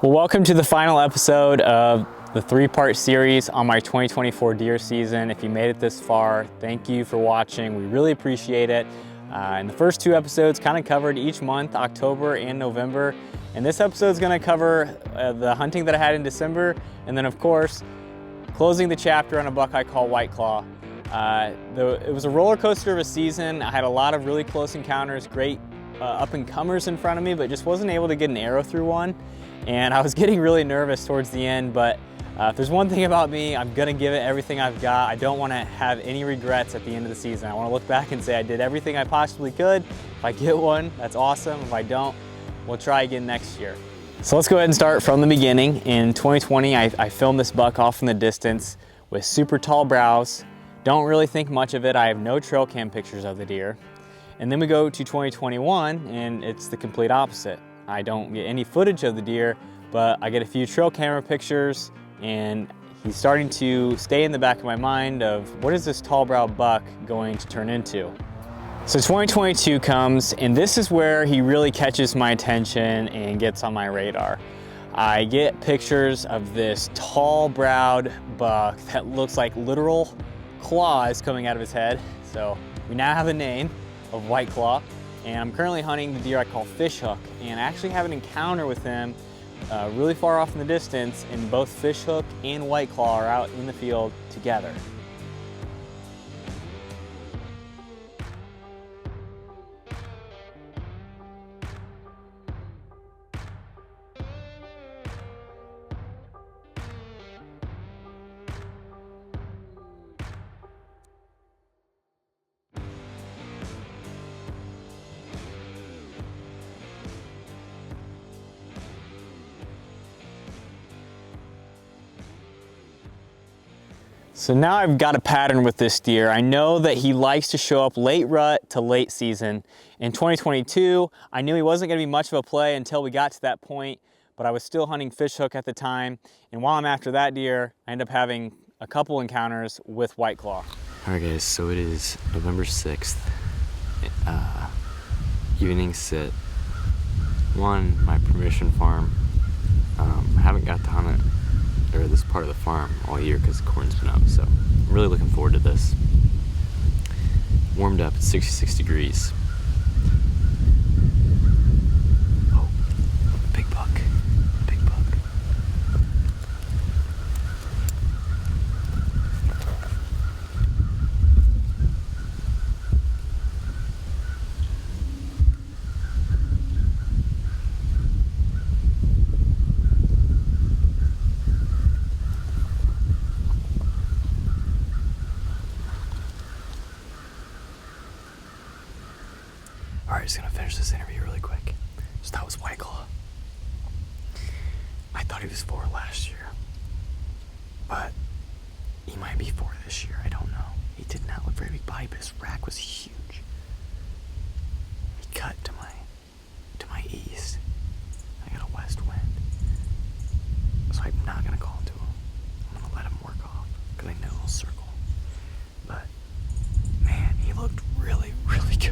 Well, welcome to the final episode of the three-part series on my 2024 deer season. If you made it this far, thank you for watching. We really appreciate it. And the first two episodes kind of covered each month, October and November. And this episode is going to cover the hunting that I had in December. And then, of course, closing the chapter on a buck I call White Claw. It was a roller coaster of a season. I had a lot of really close encounters, great up-and-comers in front of me, but just wasn't able to get an arrow through one. And I was getting really nervous towards the end, but if there's one thing about me, I'm gonna give it everything I've got. I don't wanna have any regrets at the end of the season. I wanna look back and say I did everything I possibly could. If I get one, that's awesome. If I don't, we'll try again next year. So let's go ahead and start from the beginning. In 2020, I filmed this buck off in the distance with super tall brows. Don't really think much of it. I have no trail cam pictures of the deer. And then we go to 2021 and it's the complete opposite. I don't get any footage of the deer, but I get a few trail camera pictures, and he's starting to stay in the back of my mind of what is this tall brow buck going to turn into? So 2022 comes, and this is where he really catches my attention and gets on my radar. I get pictures of this tall browed buck that looks like literal claws coming out of his head. So we now have a name of White Claw. And I'm currently hunting the deer I call Fishhook, and I actually have an encounter with him really far off in the distance, and both Fishhook and White Claw are out in the field together. So now I've got a pattern with this deer. I know that he likes to show up late rut to late season. In 2022, I knew he wasn't gonna be much of a play until we got to that point, but I was still hunting Fishhook at the time. And while I'm after that deer, I end up having a couple encounters with White Claw. All right guys, so it is November 6th, evening sit. My permission farm. I haven't got to hunt it, or this part of the farm all year because corn's been up, so I'm really looking forward to this. Warmed up at 66 degrees. Oh, big buck, big buck. Alright, just gonna finish this interview really quick. So that was White Claw. I thought he was 4 last year, but he might be 4 this year. I don't know. He did not look very big body, but his rack was huge. He cut to my east. I got a west wind, so I'm not gonna call to him. I'm gonna let him work off because I know he'll circle. But man, he looked really, really good.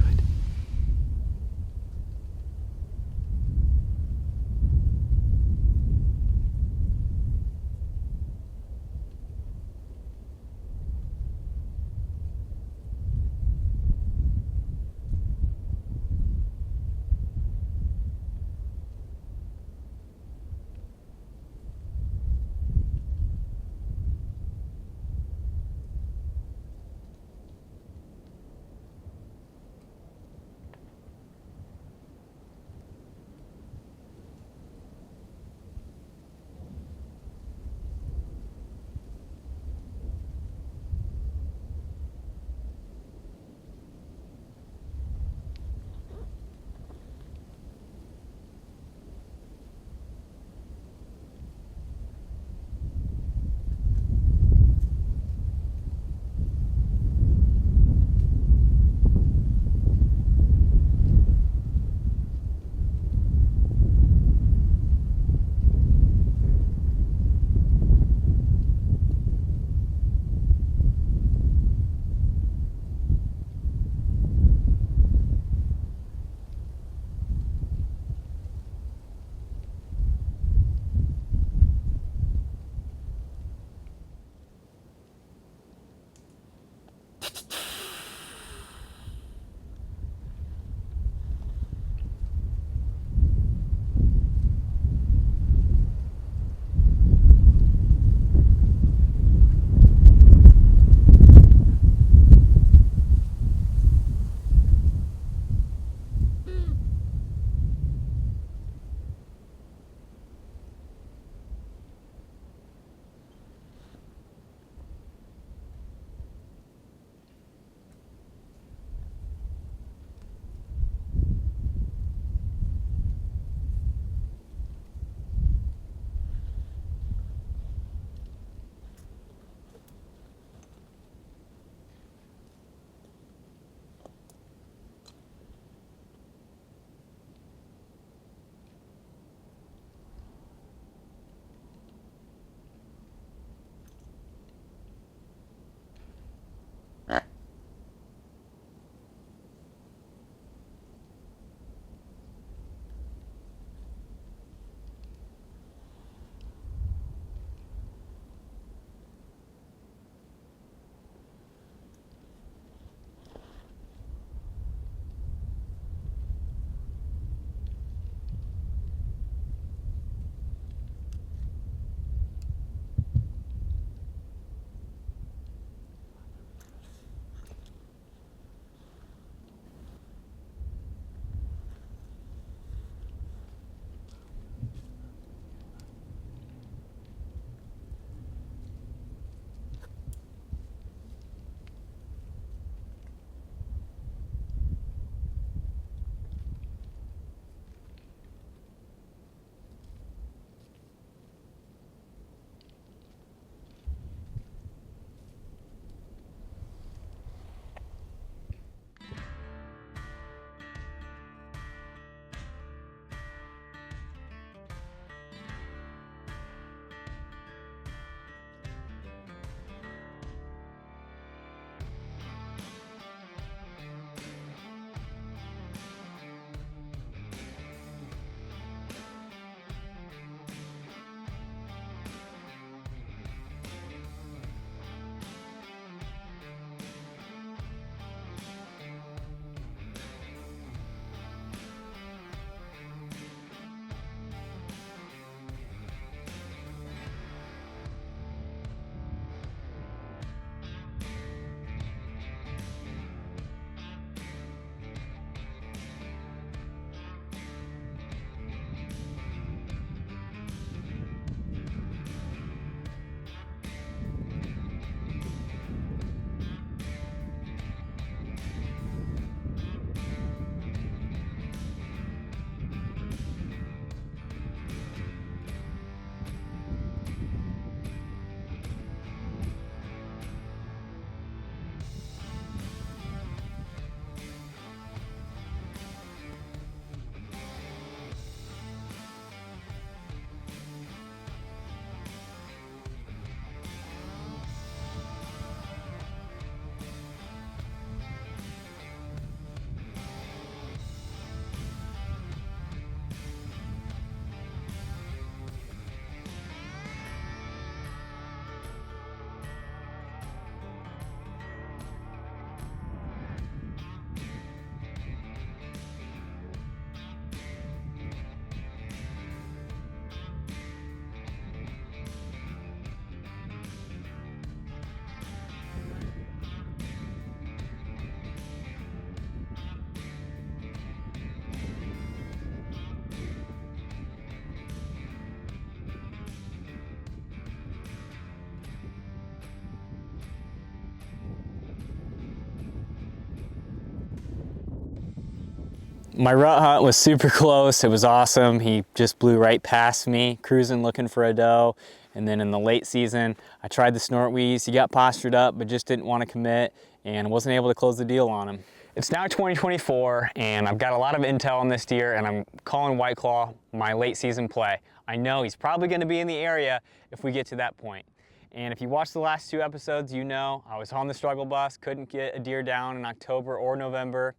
My rut hunt was super close. It was awesome. He just blew right past me, cruising looking for a doe. And then in the late season, I tried the snort wheeze. He got postured up, but just didn't want to commit and wasn't able to close the deal on him. It's now 2024, and I've got a lot of intel on this deer, and I'm calling White Claw my late season play. I know he's probably going to be in the area if we get to that point. And if you watched the last 2 episodes, you know I was on the struggle bus, couldn't get a deer down in October or November.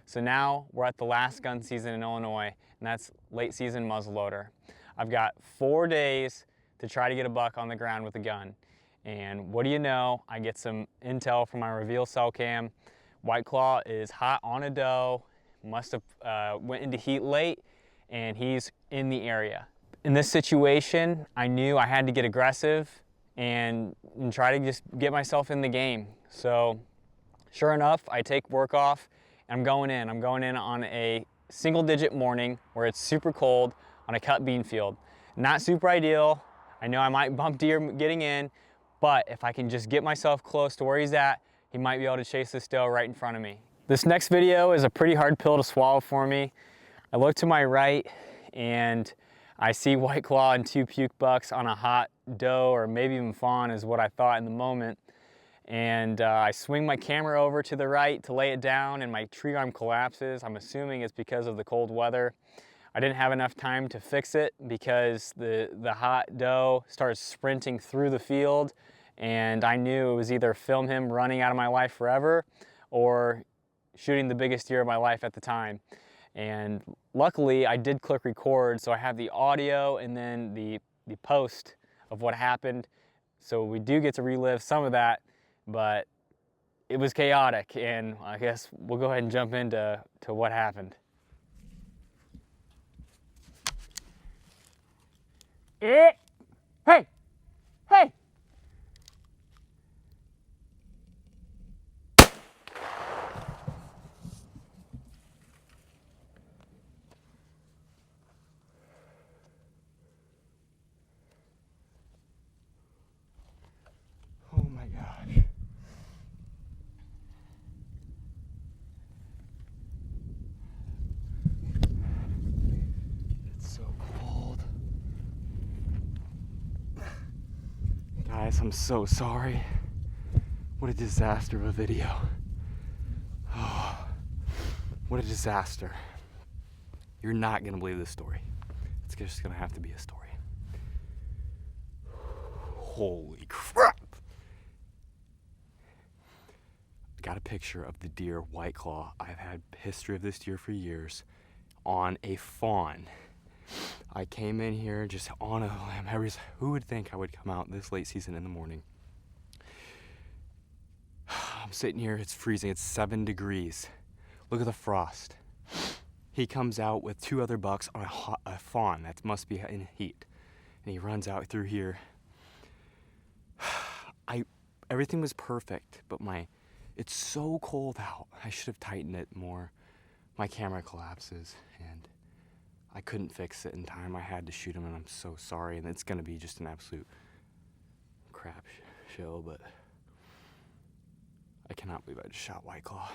So now we're at the last gun season in Illinois, and that's late season muzzleloader. I've got 4 days to try to get a buck on the ground with a gun. And what do you know? I get some intel from my reveal cell cam. White Claw is hot on a doe, must have went into heat late, and he's in the area. In this situation, I knew I had to get aggressive and try to just get myself in the game. So sure enough, I take work off and I'm going in. I'm going in on a single digit morning where it's super cold on a cut bean field. Not super ideal. I know I might bump deer getting in, but if I can just get myself close to where he's at, he might be able to chase this doe right in front of me. This next video is a pretty hard pill to swallow for me. I look to my right and I see White Claw and 2 puke bucks on a hot doe, or maybe even fawn is what I thought in the moment. And I swing my camera over to the right to lay it down and my tree arm collapses. I'm assuming it's because of the cold weather. I didn't have enough time to fix it because the hot doe started sprinting through the field, and I knew it was either film him running out of my life forever or shooting the biggest deer of my life at the time. And luckily I did click record, so I have the audio and then the post of what happened. So we do get to relive some of that, but it was chaotic, and I guess we'll go ahead and jump into what happened. Hey! Hey! Oh my gosh. It's so cold. Guys, I'm so sorry. What a disaster of a video. Oh, what a disaster. You're not gonna believe this story. It's just gonna have to be a story. Holy crap! I got a picture of the deer, White Claw. I've had history of this deer for years, on a fawn. I came in here just on a limb. Who would think I would come out this late season in the morning? I'm sitting here, it's freezing, it's 7 degrees. Look at the frost. He comes out with 2 other bucks on a fawn that must be in heat. And he runs out through here. Everything was perfect, but it's so cold out. I should have tightened it more. My camera collapses, and I couldn't fix it in time. I had to shoot him, and I'm so sorry. And it's gonna be just an absolute crap show, but I cannot believe I just shot White Claw.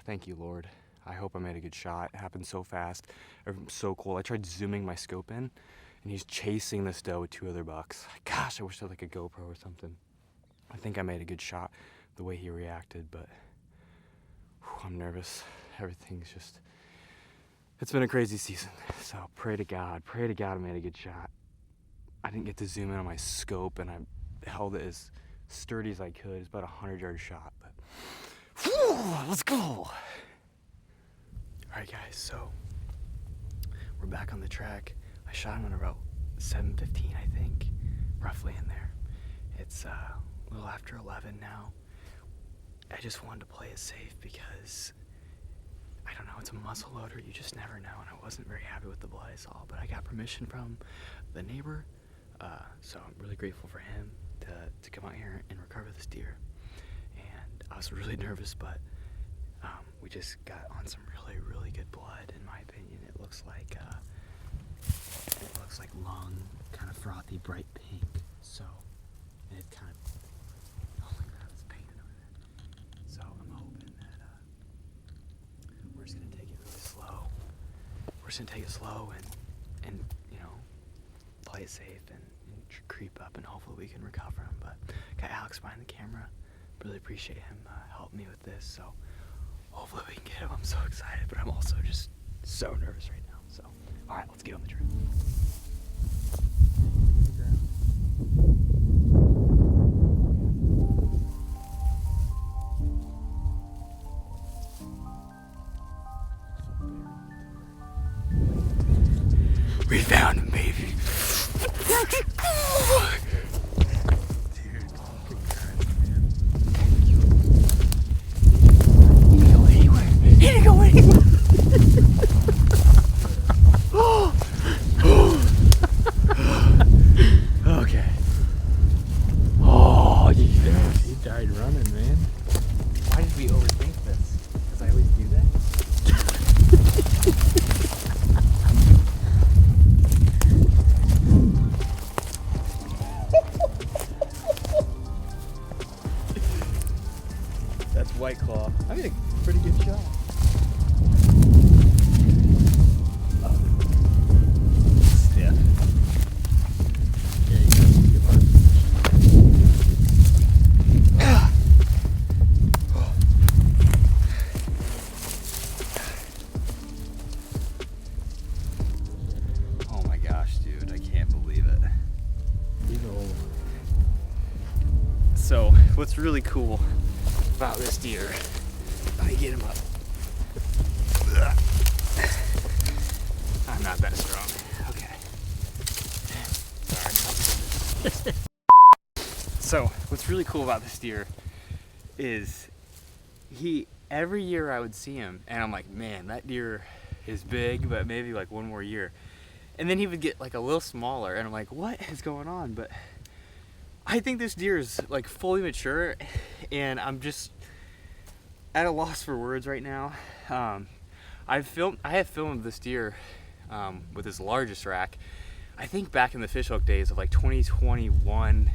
Thank you, Lord. I hope I made a good shot. It happened so fast. I'm so cold. I tried zooming my scope in, and he's chasing this doe with 2 other bucks. Gosh, I wish I had like a GoPro or something. I think I made a good shot the way he reacted, but I'm nervous. Everything's just, it's been a crazy season. So pray to God I made a good shot. I didn't get to zoom in on my scope, and I held it as sturdy as I could. It's about a 100-yard shot, but whew, let's go. All right, guys, so we're back on the track. I shot him at about 7:15, I think, roughly in there. It's a little after 11 now. I just wanted to play it safe because, I don't know, it's a muzzleloader, you just never know, and I wasn't very happy with the blood I saw, but I got permission from the neighbor, so I'm really grateful for him to come out here and recover this deer. And I was really nervous, but we just got on some really good blood, in my opinion. It looks like long, kind of frothy, bright pink. So, and it's kind of, oh my God, it's painted over there. So I'm hoping that we're just gonna take we're just gonna take it slow and you know, play it safe and creep up, and hopefully we can recover him. But got Alex behind the camera. Really appreciate him helping me with this. So hopefully we can get him. I'm so excited, but I'm also just so nervous right now. So all right, let's get on the trip. We found him, baby. Okay. Oh, yeah. He died running, man. Why did we overthink this? Because I always do that. That's White Claw. I made a pretty good shot. Stiff. Yeah, you got give up. Oh my gosh, dude, I can't believe it. He's old. So, what's really cool about this deer, let me get him up. I'm not that strong. Okay. Sorry. So, what's really cool about this deer is every year I would see him and I'm like, man, that deer is big, but maybe like one more year. And then he would get like a little smaller and I'm like, what is going on? But I think this deer is like fully mature, and I'm just at a loss for words right now. I have filmed this deer with his largest rack, I think back in the fishhook days of like 2021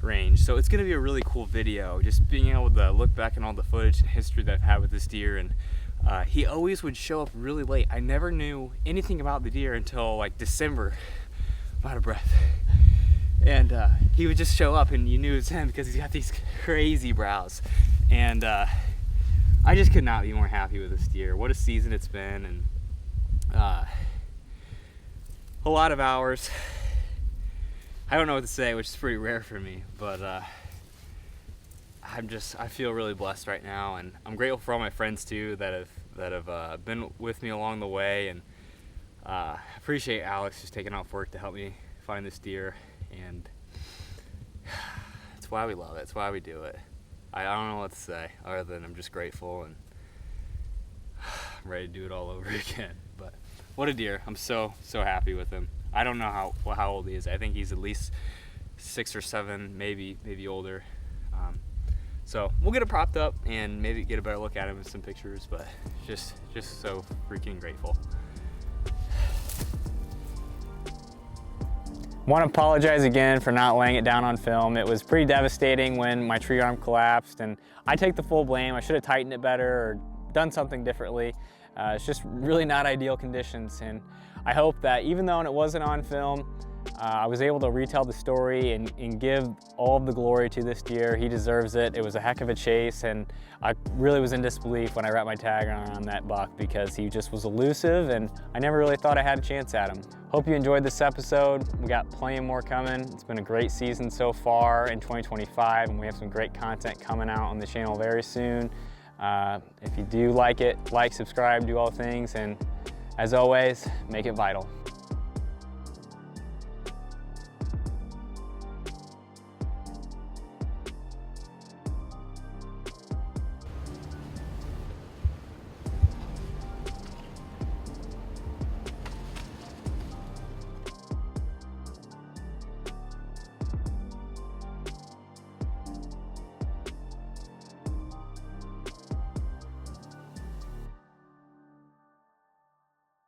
range. So it's gonna be a really cool video, just being able to look back on all the footage and history that I've had with this deer. And he always would show up really late. I never knew anything about the deer until like December. I'm out of breath. And he would just show up and you knew it was him because he's got these crazy brows. And I just could not be more happy with this deer. What a season it's been, and a lot of hours. I don't know what to say, which is pretty rare for me, but I feel really blessed right now, and I'm grateful for all my friends too that have been with me along the way, and appreciate Alex just taking off work to help me find this deer. And it's why we love it. It's why we do it. I don't know what to say other than I'm just grateful, and I'm ready to do it all over again. But what a deer. I'm so happy with him. I don't know how old he is. I think he's at least 6 or 7, maybe older. So we'll get it propped up and maybe get a better look at him with some pictures, but just so freaking grateful. Want to apologize again for not laying it down on film. It was pretty devastating when my tree arm collapsed, and I take the full blame. I should have tightened it better or done something differently. It's just really not ideal conditions, and I hope that even though it wasn't on film, I was able to retell the story and give all of the glory to this deer. He deserves it. It was a heck of a chase, and I really was in disbelief when I wrapped my tag on that buck because he just was elusive, and I never really thought I had a chance at him. Hope you enjoyed this episode. We got plenty more coming. It's been a great season so far in 2025, and we have some great content coming out on the channel very soon. If you do like it, like, subscribe, do all the things, and as always, make it vital.